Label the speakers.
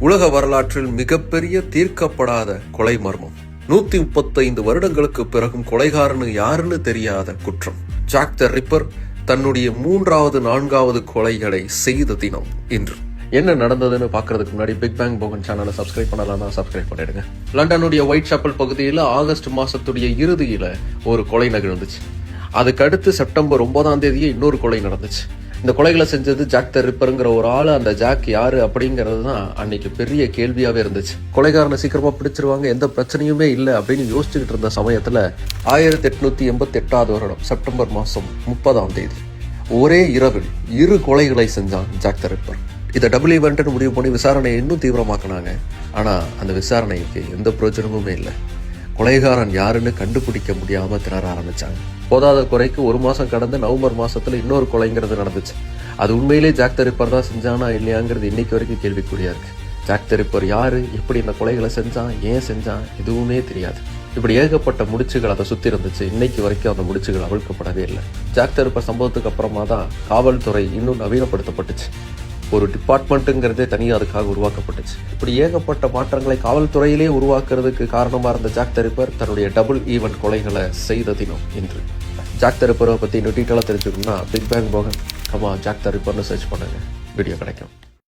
Speaker 1: உலக வரலாற்றில் மிகப்பெரிய தீர்க்கப்படாத கொலை மர்மம். 135 வருடங்களுக்கு பிறகும் கொலைகாரனு யாருன்னு தெரியாத குற்றம். ஜாக் த ரிப்பர் தன்னுடைய 3வது 4வது கொலைகளை செய்த தினம் இன்று. என்ன நடந்ததுன்னு பாக்குறதுக்கு முன்னாடி பிக் பேங் போகன் சேனலை சப்ஸ்கிரைப் பண்ணலாம்னா சப்ஸ்கிரைப் பண்ணிடுங்க. லண்டனுடைய ஒயிட் சாப்பல் பகுதியில் ஆகஸ்ட் மாசத்துடைய இறுதியில ஒரு கொலை நிகழ்ந்துச்சு. அதுக்கு அடுத்து செப்டம்பர் 9ஆம் தேதியே இன்னொரு கொலை நடந்துச்சு. இந்த கொலைகளை செஞ்சது ஜாக் த ரிப்பருங்கிற ஒரு ஆளு. அந்த ஜாக் யாரு அப்படிங்கிறது தான் அன்னைக்கு பெரிய கேள்வியாவே இருந்துச்சு. கொலைகாரனை சீக்கிரமா பிடிச்சிருவாங்க, எந்த பிரச்சனையுமே இல்லை அப்படின்னு யோசிச்சுக்கிட்டு இருந்த சமயத்துல 1888 வருடம் செப்டம்பர் மாசம் 30ஆம் தேதி ஒரே இரவில் 2 கொலைகளை செஞ்சான் ஜாக் த ரிப்பர். இதை டபுள் ஈவெண்ட்னு முடிவு பண்ணி விசாரணையை இன்னும் தீவிரமாக்கினாங்க. ஆனா அந்த விசாரணைக்கு எந்த பிரயோஜனமுமே இல்லை. கொலைகாரன் யாருன்னு கண்டுபிடிக்க முடியாம திணற ஆரம்பிச்சாங்க. போதாத குறைக்கு 1 மாசம் கடந்து நவம்பர் மாசத்துல இன்னொரு கொலைங்கிறது நடந்துச்சு. அது உண்மையிலே ஜாக் த ரிப்பர் தான் செஞ்சானா இல்லையாங்கிறது இன்னைக்கு வரைக்கும் கேள்விக்குறியா இருக்கு. ஜாக் த ரிப்பர் யாரு, எப்படி இந்த கொலைகளை செஞ்சான், ஏன் செஞ்சான், எதுவுமே தெரியாது. இப்படி ஏகப்பட்ட முடிச்சுகள் அதை சுத்தி இருந்துச்சு. இன்னைக்கு வரைக்கும் அந்த முடிச்சுகள் அவிழ்க்கப்படவே இல்லை. ஜாக் த ரிப்பர் சம்பவத்துக்கு அப்புறமா தான் காவல்துறை இன்னும் நவீனப்படுத்தப்பட்டுச்சு. ஒரு டிபார்ட்மெண்ட்டுங்கிறதே தனியாக அதுக்காக உருவாக்கப்பட்டுச்சு. இப்படி ஏகப்பட்ட மாற்றங்களை காவல்துறையிலே உருவாக்குறதுக்கு காரணமாக இருந்த ஜாக் த ரிப்பர் தன்னுடைய டபுள் ஈவெண்ட் கொலைகளை செய்த தினம் இன்று. ஜாக் த ரிப்பரை பற்றி இன்னும் டீட்டெயிலாக தெரிஞ்சுக்கணும்னா பிக் பேங் போகன் ஜாக் த ரிப்பர்னு சர்ச் பண்ணுங்க, வீடியோ கிடைக்கும்.